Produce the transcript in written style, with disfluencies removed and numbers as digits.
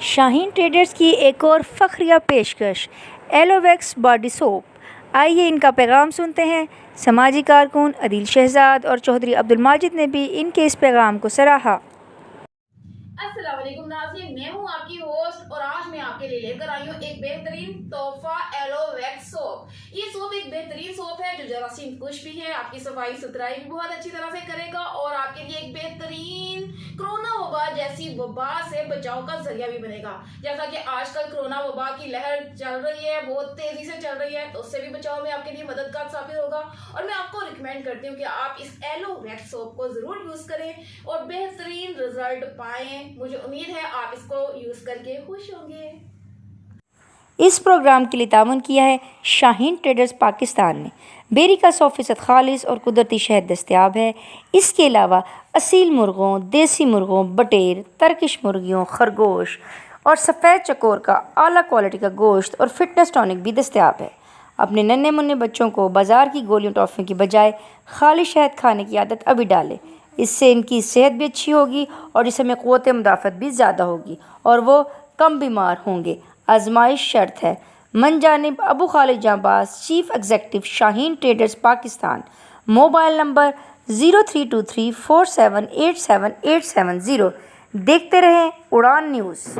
شاہین traders کی ایک اور فخریہ پیشکش ایلوویکس باڈی سوپ۔ آئیے ان کا پیغام سنتے ہیں۔ سماجی کارکن عدیل شہزاد اور چودھری عبدالماجد نے بھی ان کے اس پیغام کو سراہا۔ السلام علیکم ناظرین، میں ہوں آپ کی ہوسٹ اور آج میں آپ کے لیے لے کر آئی ہوں ایک بہترین تحفہ ایلوویکس سوپ۔ یہ سوپ ایک بہترین سوپ ہے جو جراثیم کش بھی ہے، آپ کی صفائی ستھرائی بھی بہت اچھی طرح سے کرے گا اور آپ کے لیے ایک بہترین کرونا وبا جیسی وبا سے بچاؤ کا ذریعہ بھی بنے گا۔ جیسا کہ آج کل کرونا وبا کی لہر چل رہی ہے، بہت تیزی سے چل رہی ہے، تو اس سے بھی بچاؤ میں آپ کے لیے مددگار ثابت ہوگا اور میں آپ کو ریکمینڈ کرتی ہوں کہ آپ اس ایلوویکس سوپ کو ضرور یوز کریں اور بہترین رزلٹ پائیں۔ مجھے امید ہے آپ اس کو یوز کر کے خوش ہوں گے۔ اس پروگرام کے لیے تعاون کیا ہے شاہین ٹریڈرز پاکستان نے۔ بیری کا 100% خالص اور قدرتی شہد دستیاب ہے۔ اس کے علاوہ اصیل مرغوں، دیسی مرغوں، بٹیر، ترکش مرغیوں، خرگوش اور سفید چکور کا اعلیٰ کوالٹی کا گوشت اور فٹنس ٹونک بھی دستیاب ہے۔ اپنے ننھے منھے بچوں کو بازار کی گولیوں ٹافیوں کی بجائے خالی شہد کھانے کی عادت ابھی ڈالیں۔ اس سے ان کی صحت بھی اچھی ہوگی اور جسم میں قوت مدافعت بھی زیادہ ہوگی اور وہ کم بیمار ہوں گے۔ آزمائش شرط ہے۔ من جانب Abu Khalid Janbaz, chief executive, Shaheen traders Pakistan. Mobile number 032347878770۔ دیکھتے رہیں اڑان نیوز۔